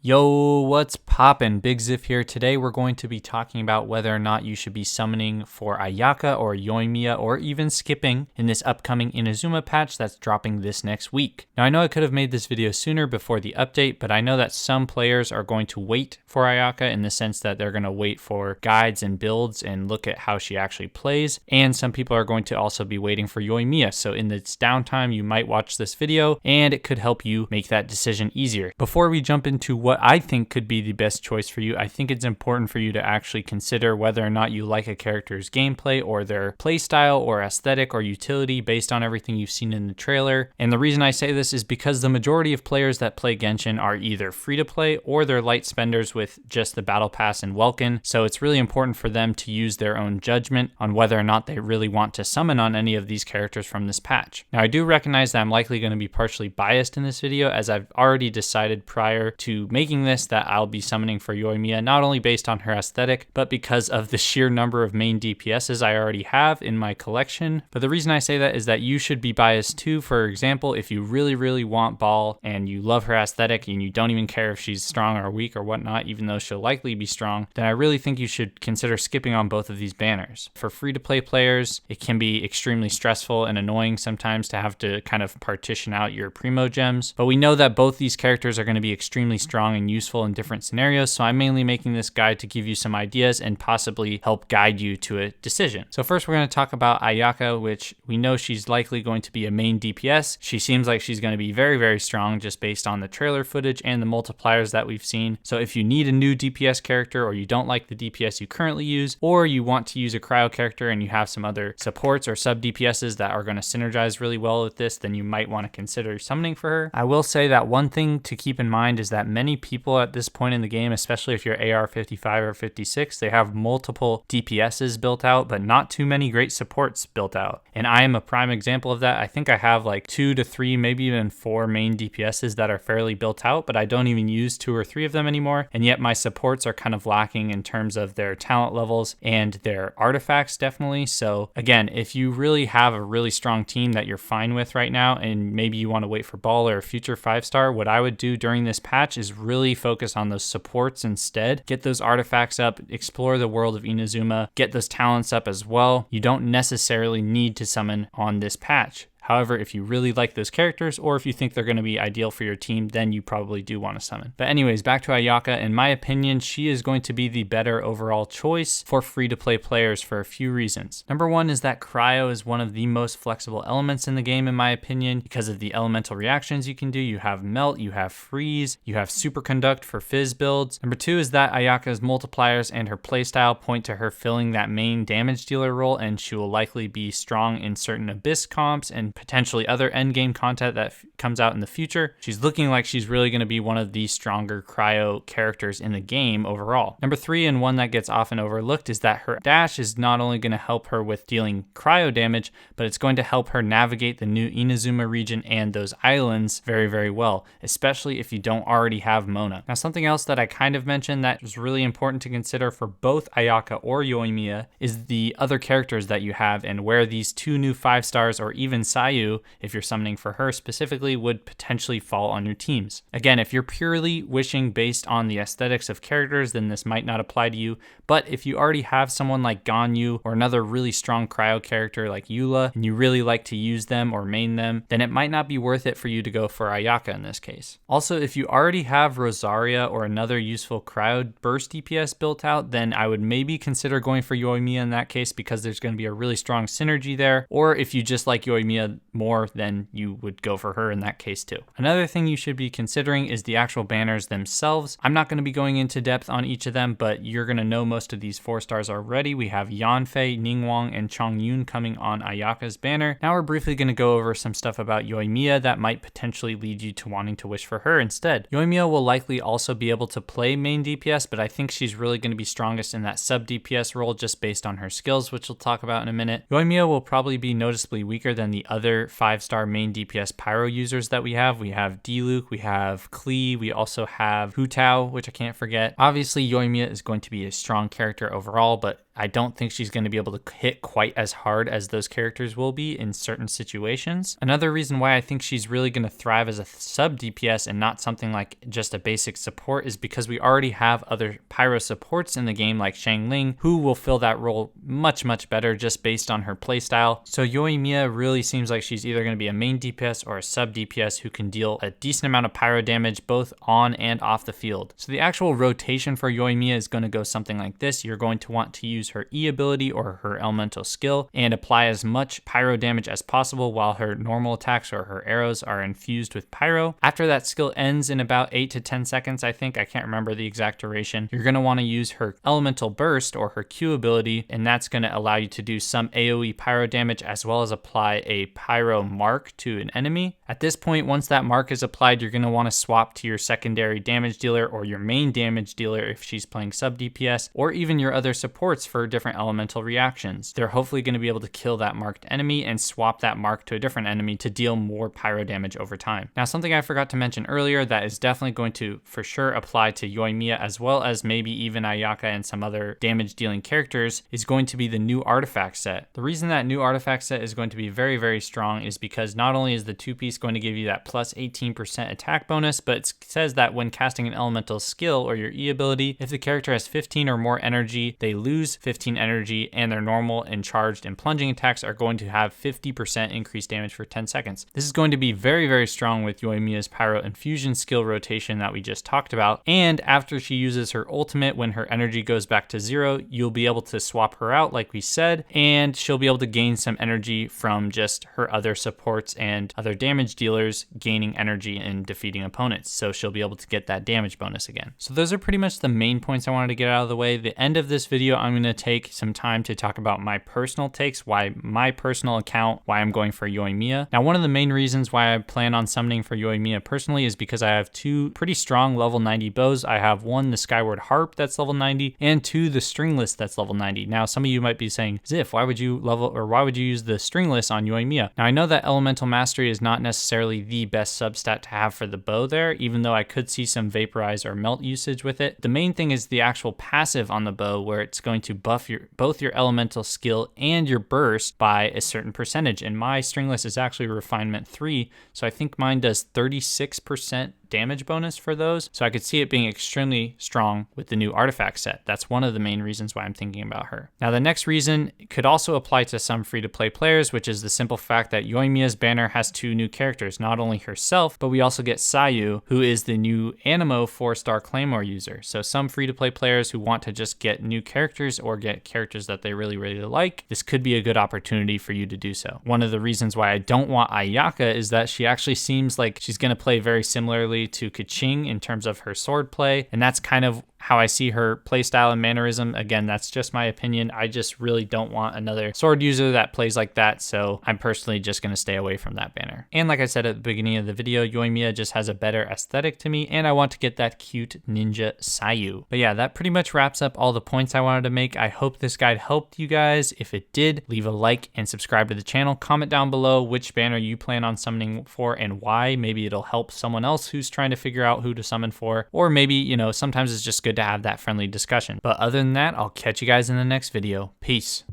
Yo, what's poppin'? Big Ziff here. Today we're going to be talking about whether or not you should be summoning for Ayaka or Yoimiya or even skipping in this upcoming Inazuma patch that's dropping this next week. Now I know I could have made this video sooner before the update, but I know that some players are going to wait for Ayaka in the sense that they're going to wait for guides and builds and look at how she actually plays, and some people are going to also be waiting for Yoimiya. So in this downtime you might watch this video and it could help you make that decision easier. Before we jump into what I think could be the best choice for you, I think it's important for you to actually consider whether or not you like a character's gameplay or their playstyle or aesthetic or utility based on everything you've seen in the trailer. And the reason I say this is because the majority of players that play Genshin are either free to play or they're light spenders with just the battle pass and Welkin. So it's really important for them to use their own judgment on whether or not they really want to summon on any of these characters from this patch. Now I do recognize that I'm likely going to be partially biased in this video, as I've already decided prior to making this that I'll be summoning for Yoimiya, not only based on her aesthetic, but because of the sheer number of main DPSs I already have in my collection. But the reason I say that is that you should be biased too. For example, if you really want Ball and you love her aesthetic and you don't even care if she's strong or weak or whatnot, even though she'll likely be strong, then I really think you should consider skipping on both of these banners. For free-to-play players, it can be extremely stressful and annoying sometimes to have to kind of partition out your primo gems, but we know that both these characters are going to be extremely strong and useful in different scenarios, so I'm mainly making this guide to give you some ideas and possibly help guide you to a decision. So first we're going to talk about Ayaka, which we know she's likely going to be a main DPS. She seems like she's going to be very strong just based on the trailer footage and the multipliers that we've seen. So if you need a new DPS character, or you don't like the DPS you currently use, or you want to use a cryo character and you have some other supports or sub DPSs that are going to synergize really well with this, then you might want to consider summoning for her. I will say that one thing to keep in mind is that many people at this point in the game, especially if you're AR 55 or 56, they have multiple DPSs built out, but not too many great supports built out. And I am a prime example of that. I think I have like 2 to 3, maybe even 4 main DPSs that are fairly built out, but I don't even use 2 or 3 of them anymore. And yet my supports are kind of lacking in terms of their talent levels and their artifacts, definitely. So again, if you really have a really strong team that you're fine with right now, and maybe you want to wait for Ball or a future 5-star, what I would do during this patch is really focus on those supports instead. Get those artifacts up, explore the world of Inazuma, get those talents up as well. You don't necessarily need to summon on this patch. However, if you really like those characters, or if you think they're going to be ideal for your team, then you probably do want to summon. But anyways, back to Ayaka. In my opinion, she is going to be the better overall choice for free-to-play players for a few reasons. Number one is that cryo is one of the most flexible elements in the game, in my opinion, because of the elemental reactions you can do. You have melt, you have freeze, you have superconduct for fizz builds. Number two is that Ayaka's multipliers and her playstyle point to her filling that main damage dealer role, and she will likely be strong in certain abyss comps and potentially other endgame content that comes out in the future. She's looking like she's really going to be one of the stronger cryo characters in the game overall. Number three, and one that gets often overlooked, is that her dash is not only going to help her with dealing cryo damage, but it's going to help her navigate the new Inazuma region and those islands very well, especially if you don't already have Mona. Now, something else that I kind of mentioned that is really important to consider for both Ayaka or Yoimiya is the other characters that you have, and where these 2 new 5-stars or even Sayu, if you're summoning for her specifically, would potentially fall on your teams. Again, if you're purely wishing based on the aesthetics of characters, then this might not apply to you. But if you already have someone like Ganyu or another really strong cryo character like Eula, and you really like to use them or main them, then it might not be worth it for you to go for Ayaka in this case. Also, if you already have Rosaria or another useful cryo burst DPS built out, then I would maybe consider going for Yoimiya in that case, because there's going to be a really strong synergy there. Or if you just like Yoimiya more, then you would go for her in that case too. Another thing you should be considering is the actual banners themselves. I'm not going to be going into depth on each of them, but you're going to know most of these 4-stars already. We have Yanfei, Ningguang, and Chongyun coming on Ayaka's banner. Now we're briefly going to go over some stuff about Yoimiya that might potentially lead you to wanting to wish for her instead. Yoimiya will likely also be able to play main DPS, but I think she's really going to be strongest in that sub DPS role just based on her skills, which we'll talk about in a minute. Yoimiya will probably be noticeably weaker than the other 5-star main DPS pyro users that we have. We have Diluc, we have Klee, we also have Hu Tao, which I can't forget. Obviously, Yoimiya is going to be a strong character overall, but I don't think she's going to be able to hit quite as hard as those characters will be in certain situations. Another reason why I think she's really going to thrive as a sub DPS and not something like just a basic support is because we already have other pyro supports in the game like Xiangling, who will fill that role much better just based on her playstyle. So Yoimiya really seems like she's either going to be a main DPS or a sub DPS who can deal a decent amount of pyro damage both on and off the field. So the actual rotation for Yoimiya is going to go something like this. You're going to want to use her E ability or her elemental skill and apply as much pyro damage as possible while her normal attacks or her arrows are infused with pyro. After that skill ends in about 8 to 10 seconds, I think, I can't remember the exact duration, you're going to want to use her elemental burst or her Q ability, and that's going to allow you to do some AoE pyro damage as well as apply a pyro mark to an enemy. At this point, once that mark is applied, you're going to want to swap to your secondary damage dealer or your main damage dealer if she's playing sub DPS, or even your other supports for different elemental reactions. They're hopefully going to be able to kill that marked enemy and swap that mark to a different enemy to deal more pyro damage over time. Now, something I forgot to mention earlier that is definitely going to for sure apply to Yoimiya as well as maybe even Ayaka and some other damage dealing characters is going to be the new artifact set. The reason that new artifact set is going to be very strong is because not only is the 2-piece going to give you that plus 18% attack bonus, but it says that when casting an elemental skill or your E ability, if the character has 15 or more energy, they lose 15 energy, and their normal and charged and plunging attacks are going to have 50% increased damage for 10 seconds. This is going to be very strong with Yoimiya's pyro infusion skill rotation that we just talked about, and after she uses her ultimate, when her energy goes back to 0, you'll be able to swap her out like we said, and she'll be able to gain some energy from just her other supports and other damage dealers gaining energy and defeating opponents, so she'll be able to get that damage bonus again. So those are pretty much the main points I wanted to get out of the way. The end of this video, I'm going to take some time to talk about my personal takes, why my personal account, why I'm going for Yoimiya. Now, one of the main reasons why I plan on summoning for Yoimiya personally is because I have 2 pretty strong level 90 bows. I have 1, the Skyward Harp, that's level 90, and 2, the Stringless, that's level 90. Now, some of you might be saying, Ziff, why would you use the Stringless on Yoimiya? Now, I know that Elemental Mastery is not necessarily the best substat to have for the bow there, even though I could see some Vaporize or Melt usage with it. The main thing is the actual passive on the bow, where it's going to buff both your elemental skill and your burst by a certain percentage, and my Stringless is actually Refinement 3, so I think mine does 36% damage bonus for those, so I could see it being extremely strong with the new artifact set. That's one of the main reasons why I'm thinking about her. Now, the next reason could also apply to some free-to-play players, which is the simple fact that Yoimiya's banner has 2 new characters, not only herself, but we also get Sayu, who is the new Anemo 4-star Claymore user. So some free-to-play players who want to just get new characters or get characters that they really like, this could be a good opportunity for you to do so. One of the reasons why I don't want Ayaka is that she actually seems like she's going to play very similarly to Keqing in terms of her sword play, and that's kind of how I see her playstyle and mannerism. Again, that's just my opinion. I just really don't want another sword user that plays like that, so I'm personally just going to stay away from that banner. And like I said at the beginning of the video, Yoimiya just has a better aesthetic to me, and I want to get that cute ninja Sayu. But yeah, that pretty much wraps up all the points I wanted to make. I hope this guide helped you guys. If it did, leave a like and subscribe to the channel. Comment down below which banner you plan on summoning for and why. Maybe it'll help someone else who's trying to figure out who to summon for, or maybe, you know, sometimes it's just good to have that friendly discussion. But other than that, I'll catch you guys in the next video. Peace.